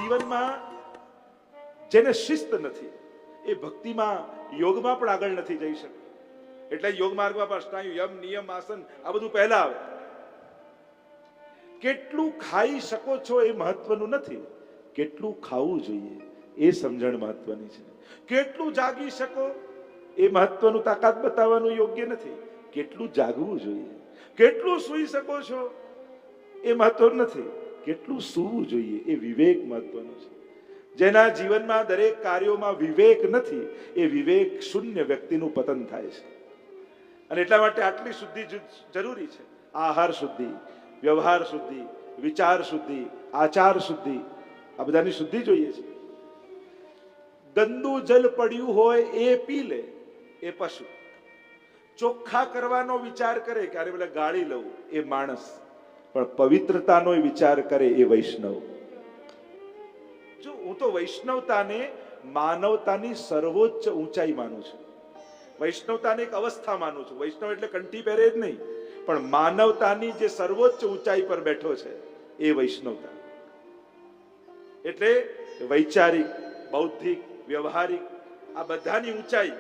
જીવનમાં જેને શિસ્ત નથી એ ભક્તિમાં યોગમાં પણ આગળ નથી જઈ શકતો. એટલે યોગ માર્ગમાં પણ અષ્ટાંગ યમ નિયમ આસન આ બધું પહેલા આવે. કેટલું ખાઈ શકો છો એ મહત્વનું નથી, કેટલું ખાવું જોઈએ એ સમજણ મહત્વની છે. કેટલું જાગી શકો એ મહત્વનું તાકાત બતાવવાનું યોગ્ય નથી, કેટલું જાગવું જોઈએ. કેટલું સૂઈ શકો છો એ મહત્વનું નથી, કેટલું સૂવું જોઈએ એ વિવેક મહત્વનું છે. જેના જીવનમાં દરેક કાર્યોમાં વિવેક નથી એ વિવેક શૂન્ય વ્યક્તિનું પતન થાય છે. અને એટલા માટે આટલી શુદ્ધિ જરૂરી છે. આહાર શુદ્ધિ, વ્યવહાર શુદ્ધિ, વિચાર શુદ્ધિ, આચાર શુદ્ધિ, આ બધાની શુદ્ધિ જોઈએ છે. ગંદુ જલ પડ્યું હોય એ પી લે એ પશુ, ચોખ્ખા કરવાનો વિચાર કરે કે અરે પેલા ગાળી લઉં એ માણસ, પણ પવિત્રતાનો વિચાર કરે એ વૈષ્ણવ. જો હું તો વૈષ્ણવતાને માનવતાની સર્વોચ્ચ ઊંચાઈ માનું છું. વૈષ્ણવતાને એક અવસ્થા માનું છું. વૈષ્ણવ એટલે કંઠી પહેરે જ નહીં, પણ માનવતાની જે સર્વોચ્ચ ઊંચાઈ પર બેઠો છે એ વૈષ્ણવતા. એટલે વૈચારિક, બૌદ્ધિક, વ્યવહારિક આ બધાની ઊંચાઈ,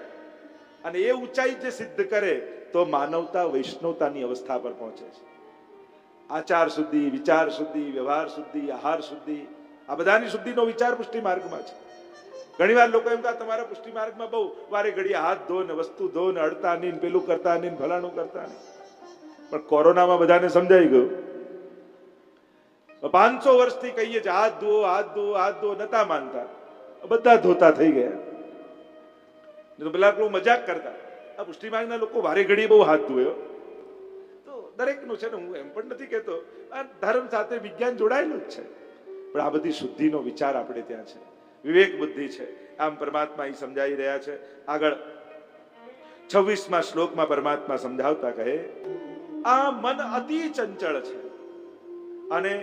અને એ ઊંચાઈ જે સિદ્ધ કરે તો માનવતા વૈષ્ણવતાની અવસ્થા પર પહોંચે છે. આચાર શુદ્ધિ, વિચાર શુદ્ધિ, વ્યવહાર શુદ્ધિ, આહાર શુદ્ધિ, આ બધાની શુદ્ધિનો વિચાર પુષ્ટિ માર્ગમાં છે. ઘણી વાર લોકો એમ કહે તમારા પુષ્ટિ માર્ગમાં બહુ વારે ઘડીએ હાથ ધો ને વસ્તુ ધો ને અડતા નહીં, પેલું કરતા નહીં, ફલાણું કરતા નહીં. પણ કોરોનામાં બધાને સમજાઈ ગયું. 500 વર્ષથી કહીએ છે હાથ ધો, હાથ ધો, હાથ ધો, નતા માનતા, બધા ધોતા થઈ ગયા. તો પેલા લોકો મજાક કરતા, આ પુષ્ટિ માર્ગના લોકો વારે ઘડીએ બહુ હાથ ધોયો. તો દરેકનું છે ને, હું એમ પણ નથી કહેતો, આ ધર્મ સાથે વિજ્ઞાન જોડાયેલું જ છે, પણ આ બધી શુદ્ધિનો વિચાર આપણે ત્યાં છે, વિવેક બુદ્ધિ છે. આમ પરમાત્મા અહીં સમજાઈ રહ્યા છે. આગળ 26મા શ્લોકમાં પરમાત્મા સમજાવતા કહે, આ મન અતિ ચંચળ છે અને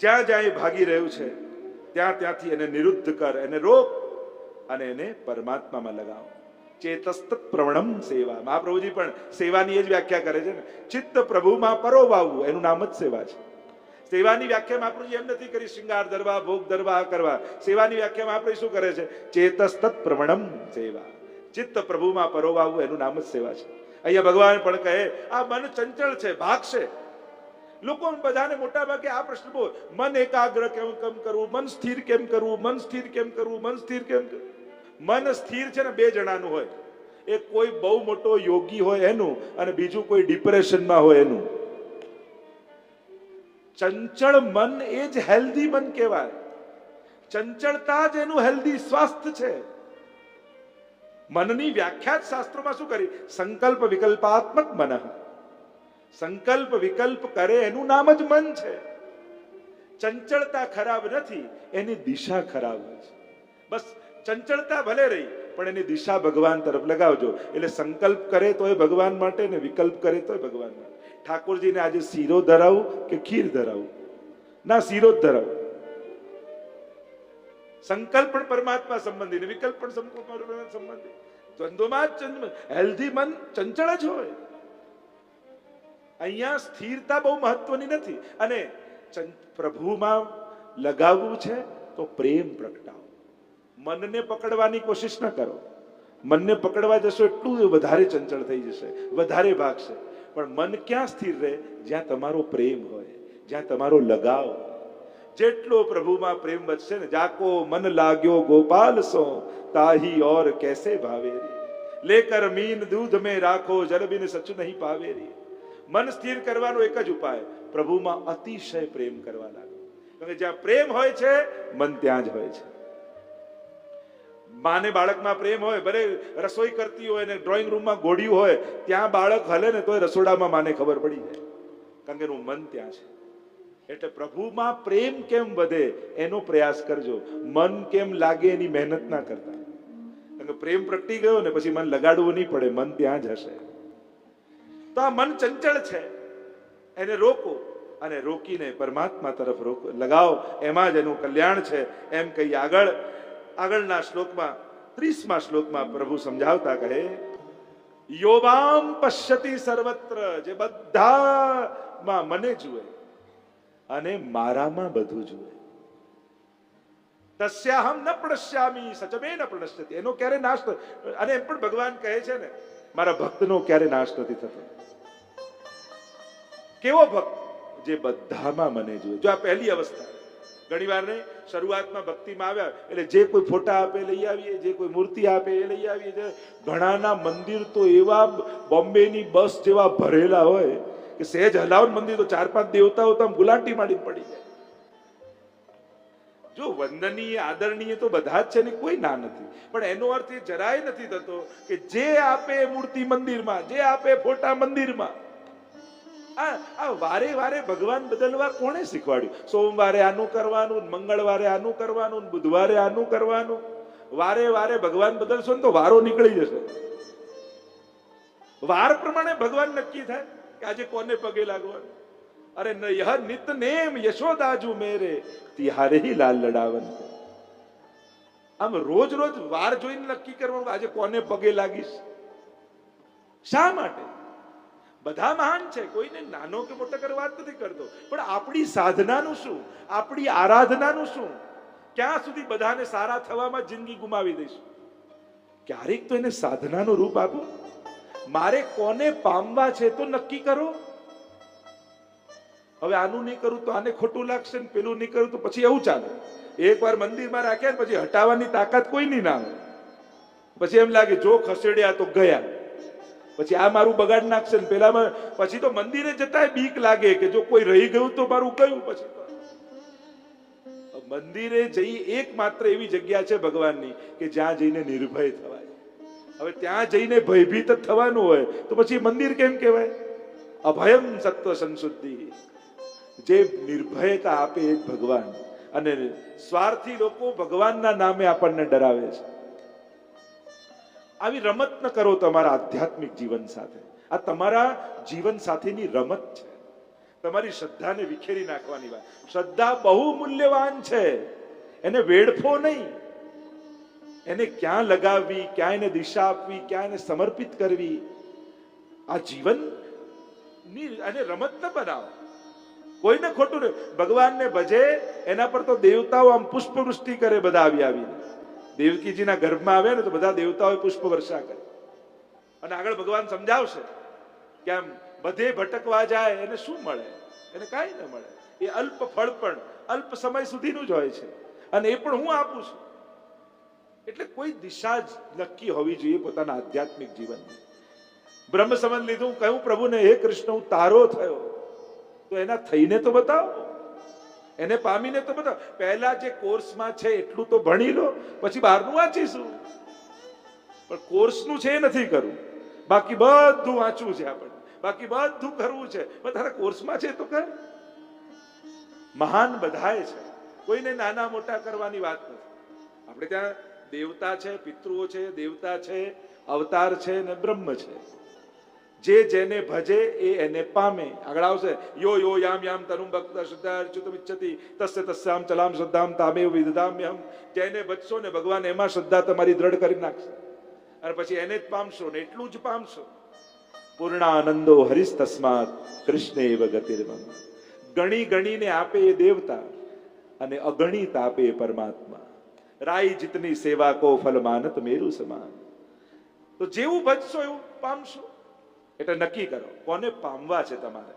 જ્યાં જ્યાં એ ભાગી રહ્યું છે ત્યાં ત્યાંથી એને નિરુદ્ધ કર, એને રોક અને એને પરમાત્મામાં લગાવ. ચેતસ્ત પ્રવણમ સેવા. મહાપ્રભુજી પણ સેવાની એ જ વ્યાખ્યા કરે છે ને, ચિત્ત પ્રભુમાં પરોવાવું, એનું નામ જ સેવા છે. સેવાની વ્યાખ્યા મહાપ્રભુજી એમ નથી કરી શૃંગાર ધરવા, ભોગ ધરવા, આ કરવા. સેવાની વ્યાખ્યા મહાપ્રભુ શું કરે છે? ચેતસ્ત પ્રવણમ સેવા. ચિત્ત પ્રભુમાં પરોવાવું, એનું નામ જ સેવા છે. અહીંયા ભગવાન પણ કહે આ મન ચંચળ છે, ભાગશે. લોકો બધાને મોટા ભાગે આ પ્રશ્ન બહુ, મન એકાગ્ર કેમ કરવું, મન સ્થિર કેમ કરવું, મન સ્થિર કેમ કરવું, મન સ્થિર કેમ કરવું. મન સ્થિર છે ને બે જણાનું હોય. એક કોઈ બહુ મોટો યોગી હોય એનું, અને બીજું કોઈ ડિપ્રેશનમાં હોય એનું. ચંચળ મન એ જ હેલ્ધી મન કહેવાય. ચંચળતા જ એનું હેલ્ધી સ્વાસ્થ્ય છે. મનની વ્યાખ્યા જ શાસ્ત્રોમાં શું કરી? સંકલ્પ વિકલ્પાત્મક મન. સંકલ્પ વિકલ્પ કરે એનું નામ જ મન છે. ચંચળતા ખરાબ નથી, એની દિશા ખરાબ છે. બસ ચંચળતા ભલે રહી, પણ એની દિશા ભગવાન તરફ લગાવજો. એટલે સંકલ્પ કરે તો એ ભગવાન માટે ને વિકલ્પ કરે તો એ ભગવાન માટે. ઠાકોરજીને આજે શીરો ધરાવું કે ખીર ધરાવું? ના, શીરો જ ધરાવું. સંકલ્પ પણ પરમાત્મા સંબંધી, વિકલ્પ પણ સંબંધી. દ્વંદ્વમાં જ હેલ્ધી મન ચંચળ જ હોય. અહીંયા સ્થિરતા બહુ મહત્વની નથી. અને પ્રભુમાં લગાવવું છે તો પ્રેમ પ્રગટાવો. મનને પકડવાની કોશિશ ન કરો. મનને પકડવા જશો એટલું વધારે ચંચળ થઈ જશે, વધારે ભાગશે. પણ મન ક્યાં સ્થિર રહે? જ્યાં તમારો પ્રેમ હોય, જ્યાં તમારો લગાવ હોય. જેટલો પ્રભુમાં પ્રેમ વધશે ને, જાકો મન લાગ્યો ગોપાલ સો તાહી ઓર કેસે ભાવેરી, લેકર મીન દૂધ में રાખો જલ બિન સચ નહીં પાવેરી. મન સ્થિર કરવાનો એક જ ઉપાય, પ્રભુમાં અતિશય પ્રેમ કરવા લાગો. કારણ કે જ્યાં પ્રેમ હોય છે મન ત્યાં જ હોય છે. માને બાળકમાં પ્રેમ હોય, ભલે રસોઈ કરતી હોય ને ડ્રોઈંગ રૂમમાં ઘોડ્યું હોય, ત્યાં બાળક હલે ને તોય રસોડામાં માને ખબર પડી જાય, કારણ કે એનું મન ત્યાં છે. એટલે પ્રભુમાં પ્રેમ કેમ વધે એનો પ્રયાસ કરજો. મન કેમ લાગે એની મહેનત ના કરતા. કારણ કે પ્રેમ પ્રગટી ગયો ને પછી મન લગાડવું નહીં પડે, મન ત્યાં જ હશે. તો આ મન ચંચળ છે, એને રોકો અને રોકીને પરમાત્મા તરફ રોકો, લગાવો. એમાં જ એનું કલ્યાણ છે. એમ કહી આગળના શ્લોકમાં 30મા શ્લોકમાં પ્રભુ સમજાવતા કહે, યોવામ પશ્યતિ સર્વત્ર, જે બધામાં મને જુએ અને મારામાં બધું જુએ. તસ્યાહમ ન પ્રણશ્યામી સચમે ન પ્રણશ્યતિ, એનો ક્યારે નાશ અને એમ પણ ભગવાન કહે છે ને મારા ભક્તનો ક્યારે નાશ નથી થતો. કેવો ભક્ત? જે બધામાં મને જોઈએ. જો આ પહેલી અવસ્થા. ઘણી વાર ને શરૂઆતમાં ભક્તિમાં આવ્યા એટલે જે કોઈ ફોટા આપે લઈ આવીએ, જે કોઈ મૂર્તિ આપે એ લઈ આવીએ. ઘણાના મંદિર તો એવા બોમ્બેની બસ જેવા ભરેલા હોય કે સહેજ હલાવન મંદિર તો 4-5 દેવતાઓ તો આમ ગુલાટી માંડીને પડી જાય. જો વંદનીય આદરણીય તો બધા જ છે ને, કોઈ ના નથી, પણ એનો અર્થ એ જરાય નથી થતો કે જે આપે મૂર્તિ મંદિરમાં, જે આપે ફોટા મંદિરમાં. આ વારે વારે ભગવાન બદલવા કોણે શીખવાડ્યું? સોમવારે આનું કરવાનું, મંગળવારે આનું કરવાનું, બુધવારે આનું કરવાનું. વારે વારે ભગવાન બદલશો ને તો વારો નીકળી જશે. વાર પ્રમાણે ભગવાન નક્કી થાય કે આજે કોને પગે લાગવાનું. અરે યહ નિત નેમ યશોદાજુ મેરે તિહારે હી લાલ લડાવન. આમ રોજ રોજ વાર જોઈને નક્કી કરવાનું આજે કોને પગે લાગીશ. શા માટે? બધા મહાન છે, કોઈને નાનો કે મોટો કરવા વાત નથી કરતો, પણ આપણી સાધનાનું શું, આપણી આરાધનાનું શું? ક્યાં સુધી બધાને સારા થવામાં જિંદગી ગુમાવી દઈશું? ક્યારેક તો એને સાધનાનું રૂપ આપો. મારે કોને પામવા છે તો નક્કી કરો. હવે આનું નહીં કરું તો આને ખોટું લાગશે ને પેલું નહીં કરું તો પછી એવું ચાલે. એકવાર મંદિરમાં રાખ્યા પછી હટાવવાની તાકાત કોઈની ના હોય. પછી એમ લાગે જો ખસેડ્યા તો ગયા, પછી આ મારું બગાડ નાખશે ને પેલામાં. પછી તો મંદિરે જતા બીક લાગે કે જો કોઈ રહી ગયું તો મારું ગયું. પછી મંદિરે જઈ એકમાત્ર એવી જગ્યા છે ભગવાનની કે જ્યાં જઈને નિર્ભય થવાય. હવે ત્યાં જઈને ભયભીત થવાનું હોય તો પછી મંદિર કેમ કહેવાય? અભયમ સત્વ સંશુદ્ધિ. જે નિર્ભયતા આપે એ ભગવાન. અને સ્વાર્થી લોકો ભગવાનના નામે આપણને ડરાવે છે. આવી રમત ન કરો તમારા આધ્યાત્મિક જીવન સાથે. આ તમારા જીવન સાથેની રમત છે. તમારી શ્રદ્ધાને વિખેરી નાખવાની વાત. શ્રદ્ધા બહુ મૂલ્યવાન છે, એને વેડફો નહીં. એને ક્યાં લગાવવી, ક્યાં એને દિશા આપવી, ક્યાં એને સમર્પિત કરવી. આ જીવન અને રમત ન બનાવો. કોઈને ખોટું નહીં. ભગવાનને ભજે એના પર તો દેવતાઓ આમ પુષ્પવૃષ્ટિ કરે. બધા આવીને દેવકીજીના ગર્ભમાં આવ્યા ને તો બધા દેવતાઓ પુષ્પ વર્ષા કરે. અને આગળ ભગવાન સમજાવશે કે આમ બધે ભટકવા જાય એને શું મળે? એને કાંઈ ન મળે. એ અલ્પ ફળ પણ અલ્પ સમય સુધીનું જ હોય છે, અને એ પણ હું આપું છું. એટલે કોઈ દિશા જ નક્કી હોવી જોઈએ પોતાના આધ્યાત્મિક જીવનમાં. બ્રહ્મ સંબંધ લીધું, કહ્યું પ્રભુને હે કૃષ્ણ હું તારો થયો, તો એના થઈને તો બતાવો, એને પામીને તો બતાવો. પહેલા જે કોર્સમાં છે એટલું તો ભણી લો, પછી બહારનું વાંચીશું. પણ કોર્સનું છે એ નથી કરવું, બાકી બધું વાંચવું છે આપણે, બાકી બધું કરવું છે. પણ તારા કોર્સમાં છે તો કર. મહાન બધાય છે, કોઈને નાના મોટા કરવાની વાત નથી. આપણે ત્યાં દેવતા છે, પિતૃઓ છે, દેવતા છે, અવતાર છે ને બ્રહ્મ છે. જે જેને ભજે એ એને પામે. આગળ આવશે યો યો યામ યામ તનુમ ભક્ત શ્રદ્ધા અર્ચિતુમ ઇચ્છતિ તસ્ય તસ્યામ ચલામ શ્રદ્ધામ તામેવ વિદધામ્યહમ. જેને ભજશો ને ભગવાન એમાં શ્રદ્ધા તમારી દ્રઢ કરી નાખશે, અને પછી એને જ પામશો ને એટલું જ પામશો. પૂર્ણાનંદો હરિસ તસ્માત કૃષ્ણેવ ગતિર્મમ. ગણી ગણીને આપે એ દેવતા, અને અગણિત આપે એ પરમાત્મા. રાઈ જીતની સેવા કો ફલ માનત મેરુ સમાન. તો જેવું ભજશો એવું પામશો. એટલે નક્કી કરો કોને પામવા છે તમારે,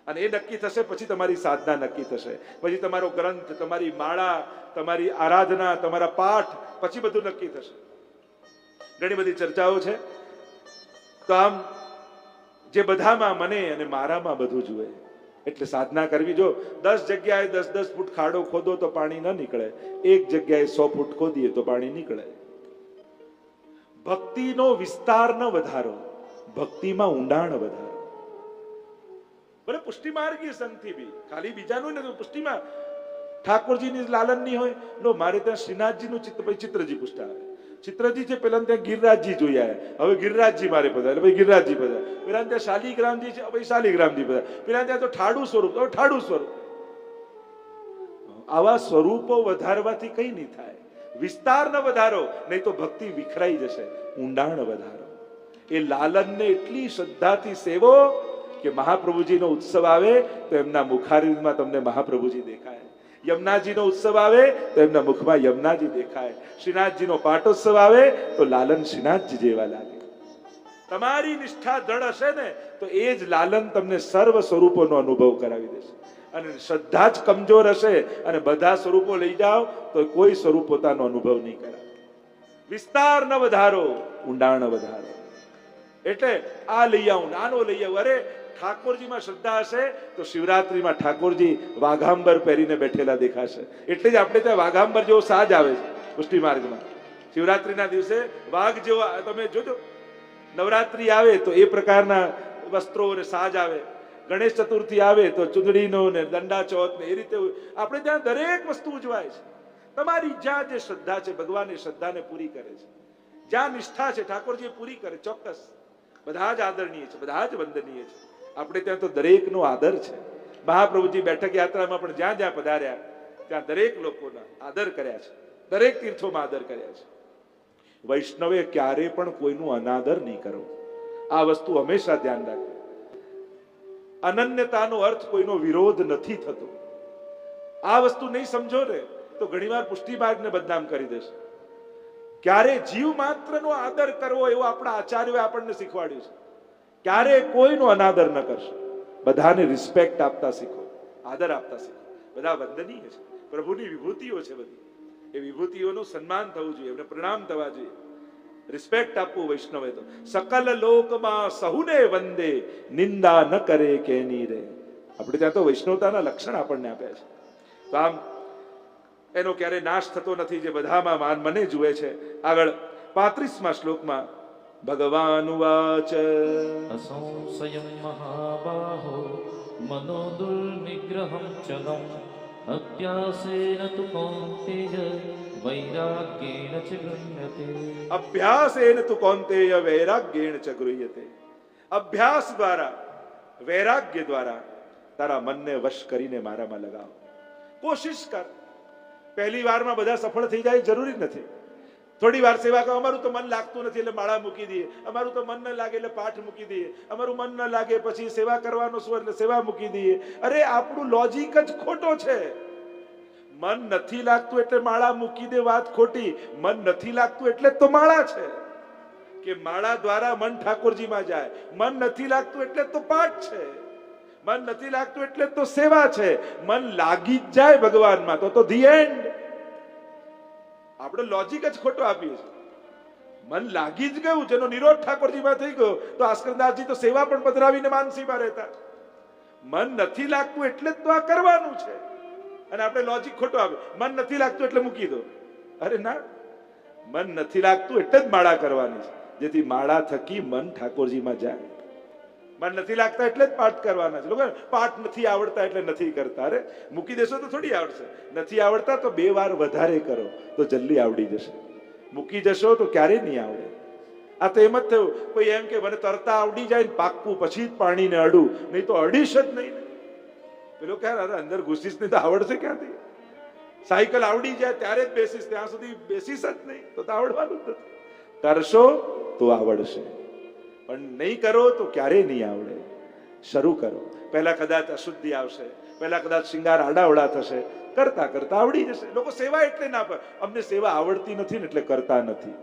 અને એ નક્કી થશે પછી તમારી સાધના નક્કી થશે, પછી તમારો ગ્રંથ, તમારી માળા, તમારી આરાધના, તમારા પાઠ, પછી બધું નક્કી થશે. ઘણી બધી ચર્ચાઓ છે. તો આમ જે બધામાં મને અને મારામાં બધું જુએ એટલે સાધના કરવી. જો 10 જગ્યાએ 10 ફૂટ ખાડો ખોદો તો પાણી ન નીકળે, એક જગ્યાએ 100 ફૂટ ખોદીએ તો પાણી નીકળે. ભક્તિનો વિસ્તાર ન વધારો, ભક્તિમાં ઊંડાણ વધારો. ભલે પુષ્ટિ માર્ગીય સંગથી બી, ખાલી બીજાનું નથી. પુષ્ટિમાં ઠાકોરજીની લાલનની હોય, લો મારે ત્યાં શ્રીનાથજીનું ચિત્ર, પછી ચિત્રજી પુષ્ટા આવે. ચિત્રજી છે, પેલા ત્યાં ગિરિરાજજી જોયા, હવે ગિરિરાજજી મારે પધારે, ભાઈ ગિરિરાજજી પધારે. પેલા ત્યાં શાલિગ્રામજી છે, ભાઈ શાલિગ્રામજી પધારે. પેલા ત્યાં તો ઠાડું સ્વરૂપ, હવે ઠાડું સ્વરૂપ. આવા સ્વરૂપો વધારવાથી કઈ નહીં થાય. વિસ્તાર ન વધારો, નહીં તો ભક્તિ વિખરાઈ જશે. ઊંડાણ વધારો. એ લાલનને એટલી શ્રદ્ધાથી સેવો કે મહાપ્રભુજીનો ઉત્સવ આવે તો એમના મુખારવિંદમાં તમને મહાપ્રભુજી દેખાય. યમુનાજીનો ઉત્સવ આવે તો એમના મુખમાં યમુનાજી દેખાય, શ્રીનાથજીનો પાટોત્સવ આવે તો લાલન શ્રીનાથજી જેવા લાગે. તમારી નિષ્ઠા દ્રઢ હશે ને તો એ જ લાલન તમને સર્વ સ્વરૂપોનો અનુભવ કરાવી દેશે. અને શ્રદ્ધા જ કમજોર હશે અને બધા સ્વરૂપો લઈ જાઓ તો કોઈ સ્વરૂપ પોતાનો અનુભવ નહીં કરાવે. વિસ્તાર ન વધારો, ઊંડાણ વધારો. એટલે આ લઈ આવું, નાનો લઈ આવું. અરે ઠાકોરજીમાં શ્રદ્ધા હશે તો શિવરાત્રીમાં ઠાકોરજી વાઘાંબર પહેરીને બેઠેલા દેખાશે. એટલે જ આપણે ત્યાં વાઘાંબર જેવો સાજ આવે છે પુષ્ટિ માર્ગમાં. શિવરાત્રીના દિવસે વાઘ જેવો તમે જોજો, નવરાત્રી આવે તો એ પ્રકારના વસ્ત્રો અને સાજ આવે, ગણેશ ચતુર્થી આવે તો ચૂંદડીનો ને દંડા ચોથ ને એ રીતે આપણે ત્યાં દરેક વસ્તુ ઉજવાય છે. તમારી જ્યાં જે શ્રદ્ધા છે ભગવાન એ શ્રદ્ધાને પૂરી કરે છે. જ્યાં નિષ્ઠા છે ઠાકોરજી પૂરી કરે. ચોક્કસ બધા જ આદરણીય છે, બધા જ વંદનીય છે. આપણે ત્યાં તો દરેકનો આદર છે. મહાપ્રભુજી બેઠક યાત્રામાં પણ જ્યાં જ્યાં પધાર્યા ત્યાં દરેક લોકોના આદર કર્યા છે, દરેક તીર્થોમાં આદર કર્યા છે. વૈષ્ણવે ક્યારે પણ કોઈનું અનાદર નહીં કરો. આ વસ્તુ હંમેશા ધ્યાન રાખો. અનન્યતાનો અર્થ કોઈનો વિરોધ નથી થતો. આ વસ્તુ નહીં સમજો ને તો ઘણીવાર પુષ્ટિ માર્ગને બદનામ કરી દેશે. ક્યારે જીવ માત્રનો આદર કરવો એવું આપણા આચાર્યોએ આપણને શીખવાડ્યું છે. ક્યારે કોઈનો અનાદર ન કરશો. બધાને રિસ્પેક્ટ આપતા શીખો, આદર આપતા શીખો. બધા વંદનીય છે, પ્રભુની વિભૂતિઓ છે બધી. એ વિભૂતિઓનું સન્માન થવું જોઈએ, એમને પ્રણામ થવા જોઈએ, રિસ્પેક્ટ આપવું વૈષ્ણવે તો. સકલ લોકમાં સહુને વંદે, નિંદા ન કરે કેની રે. આપણે ત્યાં તો વૈષ્ણવતાના લક્ષણ આપણને આપ્યા છે. તો આમ એનો ક્યારે નાશ થતો નથી, જે બધામાં મને જુએ છે. આગળ 35મા શ્લોકમાં ભગવાન વાચ અસંશયં મહાબાહો મનો દુર્નિગ્રહં ચલમ અભ્યાસેન તુ કૌંતેય વૈરાગ્યેન ચ ગૃહ્યતે. અભ્યાસેન તુ કૌંતેય વૈરાગ્યેન ચ ગૃહ્યતે. અભ્યાસ દ્વારા, વૈરાગ્ય દ્વારા તારા મનને વશ કરીને મારામાં લગાવ. કોશિશ કર. પહેલી વારમાં બધા સફળ થઈ જાય જરૂરી નથી. થોડી વાર સેવા કરો, અમારું તો મન લાગતું નથી એટલે માળા મૂકી દઈએ, અમારું તો મન ન લાગે એટલે પાઠ મૂકી દઈએ, અમારું મન ન લાગે પછી સેવા કરવાનો શું એટલે સેવા મૂકી દઈએ. અરે આપણું લોજિક જ ખોટો છે. મન નથી લાગતું એટલે માળા મૂકી દે, વાત ખોટી. મન નથી લાગતું એટલે તો માળા છે કે માળા દ્વારા મન ઠાકોરજીમાં જાય. મન નથી લાગતું એટલે તો પાઠ છે. મન નથી લાગતું એટલે તો સેવા છે. મન લાગી જ જાય ભગવાનમાં તો ધી એન્ડ. આપણે લોજિક જ ખોટો આપીએ છીએ. મન લાગી જ ગયું, જેનો નિરોધ ઠાકોરજીમાં થઈ ગયો તો આસ્કરદાસજી તો સેવા પણ પધરાવીને માનસીમાં રહેતા. મન નથી લાગતું એટલે જ તો આ કરવાનું છે અને આપણે લોજિક ખોટો આપે. મન નથી લાગતું એટલે મૂકી દો. અરે ના, મન નથી લાગતું એટલે જ માળા કરવાની છે, જેથી માળા થકી મન ઠાકોરજીમાં જાય. મન નથી લાગતા એટલે જ પાઠ કરવાના છે. લોકો પાઠ નથી આવડતા એટલે નથી કરતા. અરે મૂકી દેશો તો થોડી આવડશે. નથી આવડતા તો 2 વાર વધારે કરો તો જલ્દી આવડી જશે. મૂકી જશો તો ક્યારેય નહીં આવડે. આ તો એમ જ થયું. કોઈ એમ કે મને તરતા આવડી જાય ને પાક્કું પછી જ પાણીને અડું, નહીં તો અડીશ જ નહીં. પેલો ક્યારે અરે અંદર ઘૂસીશ નહીં તો આવડશે ક્યાંથી? સાયકલ આવડી જાય ત્યારે જ બેસીશ, ત્યાં સુધી બેસીશ જ નહીં તો આવડવાનું જ નથી. કરશો તો આવડશે, પણ નહીં કરો તો ક્યારેય નહીં આવડે. શરૂ કરો. પહેલા કદાચ અશુદ્ધિ આવશે, પહેલા કદાચ શિંગાર આડાવડા થશે, કરતા કરતા આવડી જશે. લોકો સેવા એટલે ના પર, અમને સેવા આવડતી નથી ને એટલે કરતા નથી.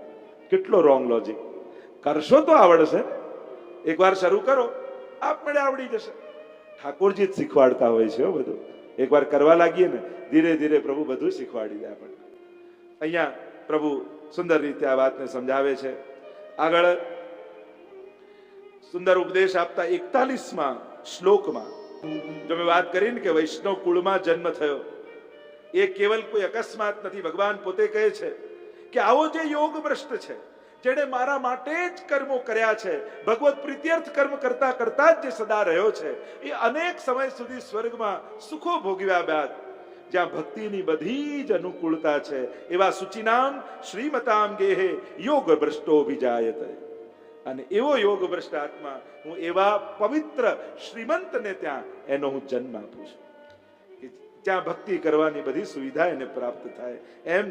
કેટલો રોંગ લોજિક. કરશો તો આવડશે. એકવાર શરૂ કરો, આપમેળે આવડી જશે. ઠાકોરજી જ શીખવાડતા હોય છે બધું. એકવાર કરવા લાગીએ ને ધીરે ધીરે પ્રભુ બધું શીખવાડી દે આપણને. અહીંયા પ્રભુ સુંદર રીતે આ વાતને સમજાવે છે. આગળ સુંદર ઉપદેશ આપતા 41મા શ્લોકમાં જો મેં વાત કરી ને કે વૈષ્ણવ કુળમાં જન્મ થયો એ કેવલ કોઈ અકસ્માત નથી. ભગવાન પોતે કહે છે કે આવો જે યોગ ભ્રષ્ટ છે, જેણે મારા માટે જ કર્મો કર્યા છે, ભગવત પ્રીત્યર્થ કર્મ કરતા કરતા જ જે સદા રહ્યો છે, એ અનેક સમય સુધી સ્વર્ગમાં સુખો ભોગવ્યા બાદ જ્યાં ભક્તિની બધી જ અનુકૂળતા છે એવા સુચિનામ શ્રીમતામ ગેહે યોગ ભ્રષ્ટો વિજાયતે. અને એવો યોગ ભ્રષ્ટ આત્મા હું એવા પવિત્ર શ્રીમંતને ત્યાં એનો હું જન્મ આપું છું કે જ્યાં ભક્તિ કરવાની બધી સુવિધા એને પ્રાપ્ત થાય. એમ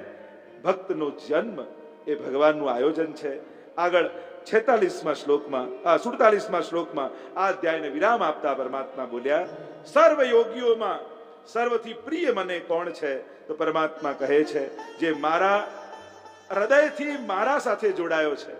ભક્તનો જન્મ એ ભગવાનનું આયોજન છે. આગળ 46મા શ્લોકમાં 47મા શ્લોકમાં આ અધ્યાયને વિરામ આપતા પરમાત્મા બોલ્યા, સર્વ યોગીઓમાં સર્વથી પ્રિય મને કોણ છે? તો પરમાત્મા કહે છે જે મારા હૃદયથી મારા સાથે જોડાયો છે,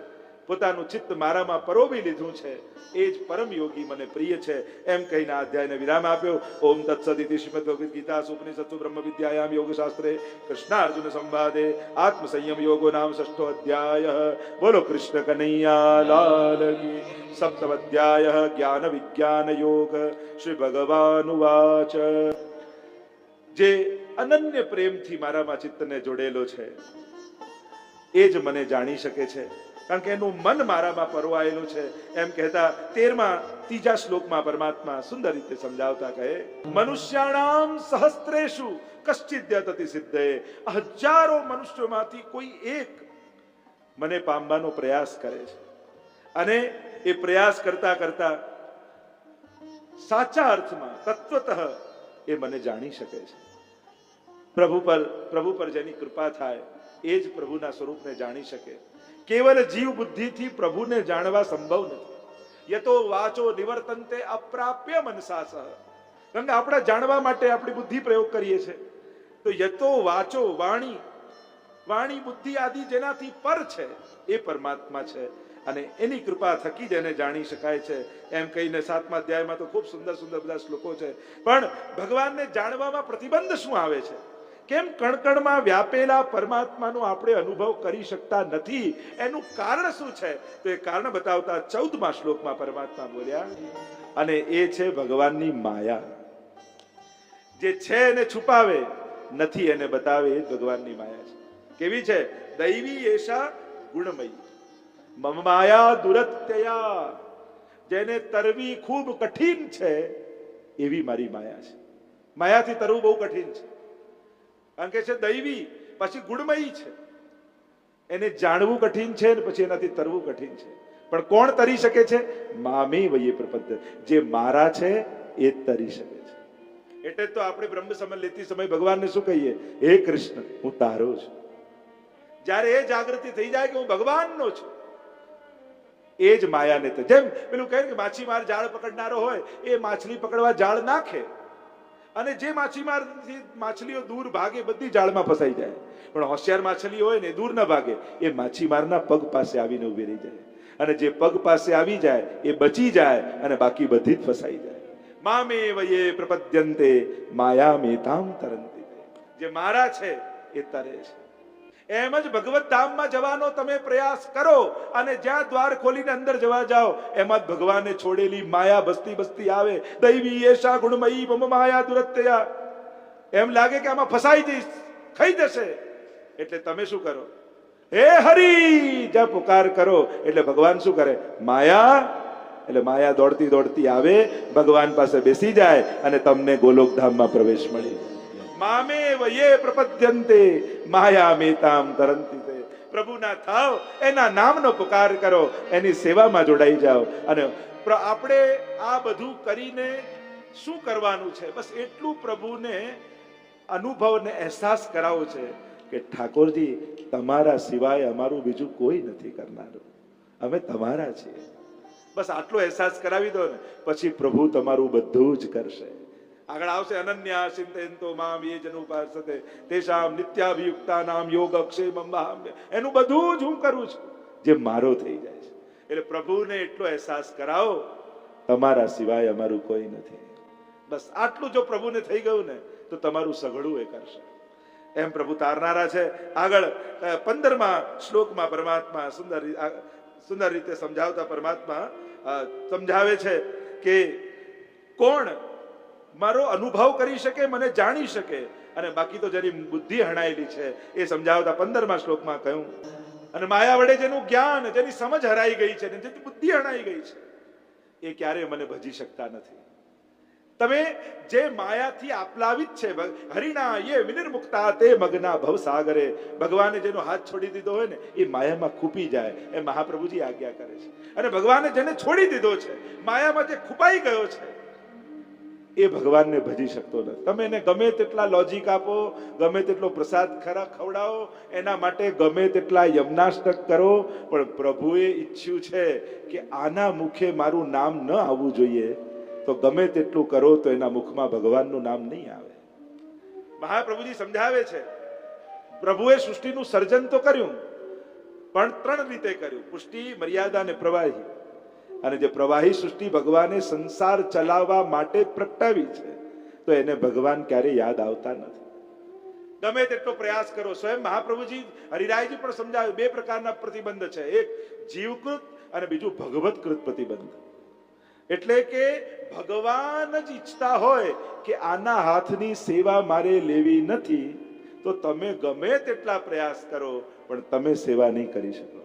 પોતાનું ચિત્ત મારામાં પરોવી લીધું છે, એ જ પરમ યોગી મને પ્રિય છે. એમ કહીને આ અધ્યાયને વિરામ આપ્યો. ઓમ તત્સદિતિ શ્રીમદ ભગવદ્ ગીતા ઉપનિષત્સુ બ્રહ્મ વિદ્યાયામ યોગશાસ્ત્રે કૃષ્ણાર્જુન સંવાદે આત્મસંયમ યોગો નામ 6ઠો અધ્યાય. બોલો કૃષ્ણ કનૈયા લાલ કી. સપ્તમ અધ્યાય જ્ઞાન વિજ્ઞાન યોગ. શ્રી ભગવાન વાચ જે અનન્ય પ્રેમથી મારામાં ચિત્તને જોડેલો છે એ જ મને જાણી શકે છે, કારણ કે એનું મન મારામાં પરોવાયેલું છે. એમ કહેતા 13મા શ્લોકમાં પરમાત્મા સુંદર રીતે સમજાવતા કહે મનુષ્યાણામ સહસ્ત્રેષુ કશ્ચિદ્યતતિ સિદ્ધે. હજારો મનુષ્યોમાંથી કોઈ એક મને પામવાનો પ્રયાસ કરે છે, અને એ પ્રયાસ કરતા કરતા સાચા અર્થમાં તત્વતઃ એ મને જાણી શકે છે. પ્રભુ પર જેની કૃપા થાય એ જ પ્રભુના સ્વરૂપને જાણી શકે. કેવલ જીવ બુદ્ધિથી પ્રભુને જાણવા સંભવ નથી. યતો વાચો નિવર્તન્તે અપ્રાપ્ય મનસા સહ. કારણ કે આપણે જાણવા માટે આપણી બુદ્ધિ પ્રયોગ કરીએ છીએ. તો યતો વાચો વાણી બુદ્ધિ આદિ જેનાથી પર છે એ પરમાત્મા છે, અને એની કૃપા થકી જ એને જાણી શકાય છે. એમ કહીને 7મા અધ્યાયમાં તો ખૂબ સુંદર સુંદર બધા શ્લોકો છે. પણ ભગવાનને જાણવામાં પ્રતિબંધ શું આવે છે? કેમ કણકણમાં વ્યાપેલા પરમાત્માનો આપણે અનુભવ કરી શકતા નથી? એનું કારણ શું છે? તો એ કારણ બતાવતા 14મા શ્લોકમાં પરમાત્મા બોલ્યા, અને એ છે ભગવાનની માયા. જે છે એને છુપાવે, નથી એને બતાવે, એ ભગવાનની માયા છે. કેવી છે? દૈવી એશા ગુણમયી મમ માયા દુરત્યયા. જેને તરવી ખૂબ કઠિન છે એવી મારી માયા છે. માયાથી તરવું બહુ કઠિન છે, કારણ કે છે દૈવી, પછી ગુણમયી છે. એને જાણવું કઠિન છે ને પછી એનાથી તરવું કઠિન છે. પણ કોણ તરી શકે છે? મામે વયે પ્રપદ્ય. જે મારા છે એ તરી શકે છે. એટલે તો આપણે બ્રહ્મ સમય લેતી સમય ભગવાનને શું કહીએ? હે કૃષ્ણ, હું તારો છું. જ્યારે એ જાગૃતિ થઈ જાય કે હું ભગવાનનો છું, એ જ માયાને તો જેમ પેલું કહે કે માછીમાર જાળ પકડનારો હોય, એ માછલી પકડવા જાળ નાખે, અને જે માછલીઓ દૂર ભાગે બધી જાળમાં ફસાઈ જાય. પણ હોશિયાર માછલી હોય ને દૂર ન ભાગે, એ માછીમારના પગ પાસે આવીને ઉભી રહી જાય, અને જે પગ પાસે આવી જાય એ બચી જાય, અને બાકી બધી જ ફસાઈ જાય. મામે વયે પ્રપદ્યન્તે માયામેતામ તરંતિ. જે મારા છે એ તરે છે. એમ જ ભગવત ધામમાં જવાનો તમે પ્રયાસ કરો, અને જ્યાં દ્વાર ખોલીને અંદર જવા જાઓ એમાં જ ભગવાને છોડેલી માયા બસતી આવે. દૈવી એશા ગુણમયી મમ માયા દુરત્યયા. એમ લાગે કે આમાં ફસાઈ જઈશ, ખાઈ જશે. એટલે તમે શું કરો? હે હરી જ્યાં પુકાર કરો એટલે ભગવાન શું કરે? માયા, એટલે માયા દોડતી દોડતી આવે, ભગવાન પાસે બેસી જાય, અને તમને ગોલોકધામમાં પ્રવેશ મળી જાય. મામે વયે પ્રપદ્યન્તે માયામેતામ તરંતિ. પ્રભુના થાવ, એના નામનો પુકાર કરો, એની સેવામાં જોડાઈ જાઓ. અને આપણે આ બધું કરીને શું કરવાનું છે? બસ એટલું પ્રભુને અનુભવને અહેસાસ કરાવો છે કે ઠાકોરજી, તમારા સિવાય અમારું બીજું કોઈ નથી કરનારું, અમે તમારા છીએ. બસ આટલો અહેસાસ કરાવી દો ને, પછી પ્રભુ તમારું બધું જ કરશે. આગળ આવશે અનન્યા ચિંતયંતો મામ યે જનુપાસતે તેષામ નિત્યાભિયુક્તાનામ યોગક્ષેમં વહામ્ય. એનું બધું જ હું કરું છું, જે મારો થઈ જાય છે. એટલે પ્રભુને એટલો અહેસાસ કરાવો, તમારા સિવાય અમારું કોઈ નથી. બસ આટલું જો પ્રભુને થઈ ગયું ને, તો તમારું સઘળું એ કરશે. એમ પ્રભુ તારનારા છે. આગળ 15મા શ્લોકમાં પરમાત્મા સુંદર રીતે સમજાવતા પરમાત્મા સમજાવે છે કે કોણ મારો અનુભવ કરી શકે, મને જાણી શકે, અને બાકી તો જેની બુદ્ધિ હણાયેલી છે એ સમજાવતા 15મા શ્લોકમાં કહ્યું. અને માયા વડે જેનું જ્ઞાન, જેની સમજ હરાઈ ગઈ છે, જેની બુદ્ધિ હણાઈ ગઈ છે, એ ક્યારે મને ભજી શકતા નથી. તમે જે માયાથી આપલાવિત છે, હરિના યે વિનિર્મુક્તા તે મગ્ના ભવસાગરે. ભગવાને જેનો હાથ છોડી દીધો હોય ને, એ માયામાં ખૂપી જાય, એ મહાપ્રભુજી આજ્ઞા કરે છે. અને ભગવાને જેને છોડી દીધો છે, માયામાં જે ખૂપાઈ ગયો છે, એ ભગવાનને ભજી શકતો નથી. તમે એને ગમે તેટલા લોજિક આપો, ગમે તેટલો પ્રસાદ ખવડાવો, એના માટે ગમે તેટલા યમનાષ્ટક કરો, પણ પ્રભુએ ઈચ્છ્યું છે કે આના મુખે મારું નામ ન આવવું જોઈએ, તો ગમે તેટલું કરો તો એના મુખમાં ભગવાનનું નામ નહીં આવે. મહાપ્રભુજી સમજાવે છે, પ્રભુએ સૃષ્ટિનું સર્જન તો કર્યું, પણ 3 રીતે કર્યું: પુષ્ટિ, મર્યાદા અને પ્રવાહી. અને જે પ્રવાહી સૃષ્ટિ ભગવાને સંસાર ચલાવવા માટે પ્રગટાવી છે, તો એને ભગવાન ક્યારે યાદ આવતા નથી. ગમે તેટલો પ્રયાસ કરો. સ્વયં મહાપ્રભુજી, હરિરાયજી પણ સમજાવ્યું, 2 પ્રકારના પ્રતિબંધ છે, એક જીવકૃત અને બીજું ભગવતકૃત પ્રતિબંધ. એટલે કે ભગવાન જ ઈચ્છતા હોય કે આના હાથની સેવા મારે લેવી નથી, તો તમે ગમે તેટલા પ્રયાસ કરો પણ તમે સેવા નહીં કરી શકો.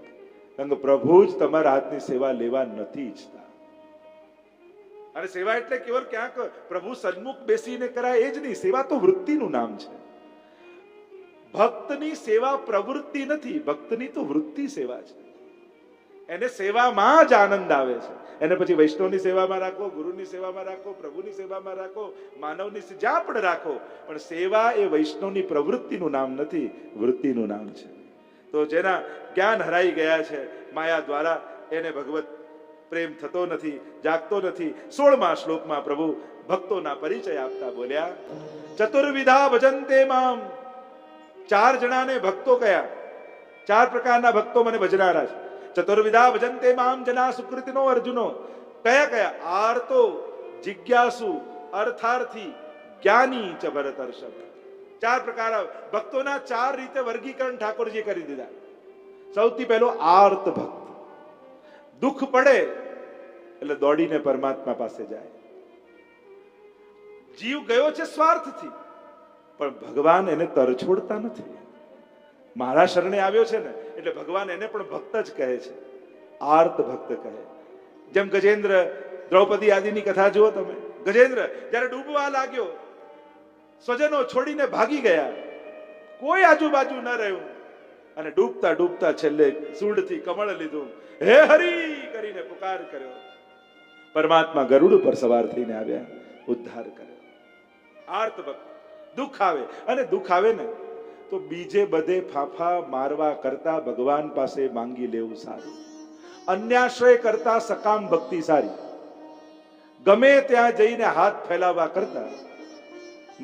કારણ કે પ્રભુ જ તમારા હાથની સેવા લેવા નથી ઈચ્છતા. અને સેવા એટલે કેવળ ક્યાંક પ્રભુ સન્મુખ બેસીને કરાય એ જ નહીં. સેવા તો વૃત્તિનું નામ છે. ભક્તની સેવા પ્રવૃત્તિ નથી, ભક્તની તો વૃત્તિ સેવા છે. એને સેવામાં જ આનંદ આવે છે. એને પછી વૈષ્ણવની સેવામાં રાખો, ગુરુની સેવામાં રાખો, પ્રભુની સેવામાં રાખો, માનવની જ્યાં પણ રાખો, પણ સેવા એ વૈષ્ણવની પ્રવૃત્તિનું નામ નથી, વૃત્તિનું નામ છે. તો જેના જ્ઞાન હરાઈ ગયા છે માયા દ્વારા, એને ભગવત પ્રેમ થતો નથી, જાગતો નથી. 16મા શ્લોકમાં પ્રભુ ભક્તોના પરિચય આપતા બોલ્યા, ચતુર્વિધા ભજન્તે મામ. 4 જણાને ભક્તો કયા? 4 પ્રકારના ભક્તો મને ભજનારા છે. ચતુર્વિધા ભજન્તે મામ જના સુકૃતિનો અર્જુનો. કયા કયા? આર્તો, જિજ્ઞાસુ, અર્થાર્થી, જ્ઞાની ચ ભરતર્ષભ. 4 પ્રકાર ભક્તોના 4 રીતે વર્ગીકરણ ઠાકોરજી કરી દીધા. સૌથી પહેલો આર્ત ભક્ત. દુઃખ પડે એટલે દોડીને પરમાત્મા પાસે જાય. જીવ ગયો છે સ્વાર્થથી, પણ ભગવાન એને તરછોડતા નથી. મારા શરણે આવ્યો છે ને એટલે ભગવાન એને પણ ભક્ત જ કહે છે, આર્ત ભક્ત કહે. જેમ ગજેન્દ્ર, દ્રૌપદી આદિની કથા જુઓ તમે. ગજેન્દ્ર જ્યારે ડૂબવા લાગ્યો, સ્વજનો છોડીને ભાગી ગયા, કોઈ આજુબાજુ ન રહ્યું, અને ડૂબતા ડૂબતા છેલ્લે સૂંઢથી કમળ લીધું, હે હરી કરીને પુકાર કર્યો. પરમાત્મા ગરુડ પર સવાર થઈને આવ્યા, ઉદ્ધાર કર્યો. આર્ત ભક્ત. દુઃખ આવે, અને દુઃખ આવે ને તો બીજે બધે ફાફા મારવા કરતા ભગવાન પાસે માંગી લેવું સારું. અન્યાશ્રય કરતા સકામ ભક્તિ સારી. ગમે ત્યાં જઈને હાથ ફેલાવવા કરતા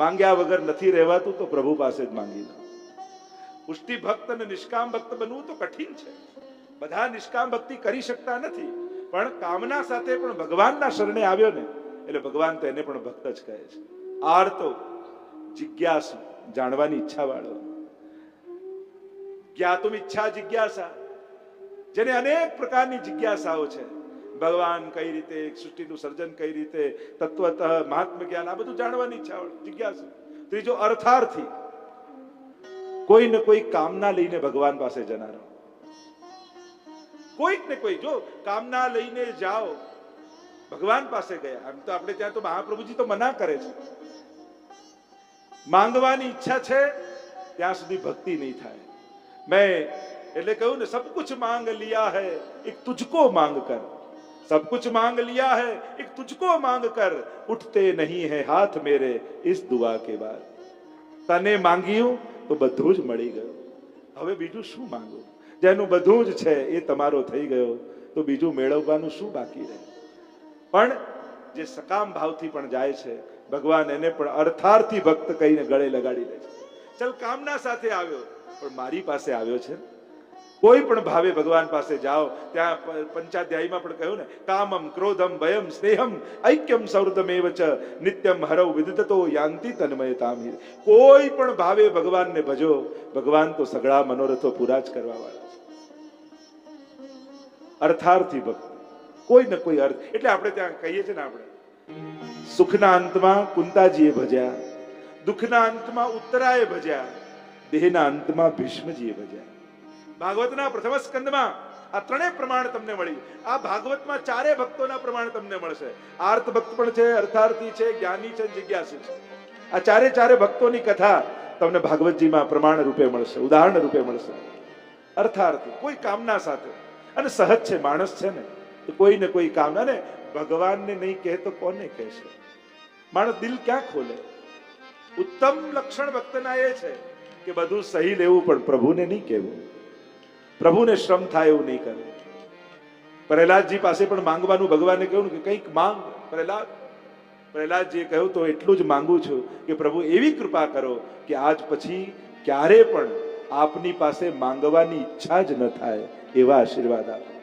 માંગ્યા વગર નથી રહેવાતું, તો પ્રભુ પાસે જ માંગી લો. પુષ્ટિ ભક્ત અને નિષ્કામ ભક્ત બનવું તો કઠિન છે. બધા નિષ્કામ ભક્તિ કરી શકતા નથી, પણ કામના સાથે પણ ભગવાનના શરણે આવ્યો ને એટલે ભગવાન તો એને પણ ભક્ત જ કહે છે. આર્તો, જિજ્ઞાસુ, જાણવાની ઈચ્છા વાળો. જ્ઞાતુમ ઈચ્છા જિજ્ઞાસા, જેને અનેક પ્રકારની જિજ્ઞાસાઓ છે. ભગવાન કઈ રીતે, સૃષ્ટિનું સર્જન કઈ રીતે, તત્વતઃ, મહાત્મ જ્ઞાન, આ બધું જાણવાની ઈચ્છા વાળો જિજ્ઞાસુ. ત્રીજો અર્થાર્થી, કોઈ ને કોઈ કામના લઈને ભગવાન પાસે જનારો. કોઈક ને કોઈ, જો કામના લઈને જાઓ ભગવાન પાસે ગયા. આમ તો આપણે ત્યાં તો મહાપ્રભુજી તો મના કરે છે. માંગવાની ઈચ્છા છે ત્યાં સુધી ભક્તિ નહીં થાય. મેં એટલે કહ્યું ને, સબ કુછ માંગ લિયા હૈ, એક તુજકો માંગ કર. सब कुछ मांग लिया है, एक तुझको मांग कर, उठते नहीं है हाथ मेरे इस दुआ के बाद. તને માંગ્યું તો બધું જ મળી ગયું, હવે બીજું શું માંગો? જેનું બધું જ છે એ તમારો થઈ ગયો, તો બીજું મેળવવાનું શું બાકી રહે? પણ જે સકામ ભાવથી પણ જાય છે, ભગવાન એને પણ અર્થાર્થી ભક્ત કહીને ગળે લગાડી લે છે. ચલ, કામના સાથે આવ્યો પણ મારી પાસે આવ્યો છે. કોઈ પણ ભાવે ભગવાન પાસે જાઓ. ત્યાં પંચાધ્યાયમાં પણ કહ્યું ને, કામમ ક્રોધમ ભયમ સ્નેહમ ઐક્યમ સૌર્ધમેવ ચ નિત્યમ હરવ વિદતો યાંતિ તન્મયતામ. કોઈ પણ ભાવે ભગવાનને ભજો, ભગવાન તો સગળા મનોરથો પૂરા જ કરવા વાળા છે. અર્થાર્થી ભક્ત, કોઈ ને કોઈ અર્થ. એટલે આપણે ત્યાં કહીએ છીએ ને, આપણે સુખના અંતમાં કુંતાજીએ ભજ્યા, દુઃખના અંતમાં ઉત્તરાએ ભજ્યા, દેહના અંતમાં ભીષ્મજીએ ભજ્યા. ભાગવતના પ્રથમ સ્કંદમાં આ 3 પ્રમાણ તમને મળી. આ ભાગવતમાં 4 ભક્તોના પ્રમાણ તમને મળશે. આર્ત ભક્ત પણ છે, અર્થાર્થી છે, જ્ઞાની છે, જિજ્ઞાસુ છે. આ 4 ભક્તોની કથા તમને ભાગવતજીમાં પ્રમાણ રૂપે મળશે, ઉદાહરણ રૂપે મળશે. અર્થાર્થી, કોઈ કામના સાથે, અને સહજ છે, માણસ છે ને, તો કોઈ ને કોઈ કામના. ને ભગવાનને નહીં કહે તો કોને કહેશે? માણસ દિલ ક્યાં ખોલે? ઉત્તમ લક્ષણ ભક્તના એ છે કે બધું સહી લેવું, પણ પ્રભુને નહીં કહેવું. પ્રભુને શ્રમ થાય એવું નહીં કરે. પ્રહલાદજી પાસે પણ માંગવાનું ભગવાને કહ્યું કે કંઈક માંગ પ્રહલાદ. પ્રહલાદજીએ કહ્યું તો એટલું જ માંગુ છું કે પ્રભુ એવી કૃપા કરો કે આજ પછી ક્યારે પણ આપની પાસે માંગવાની ઈચ્છા જ ન થાય, એવા આશીર્વાદ આપો.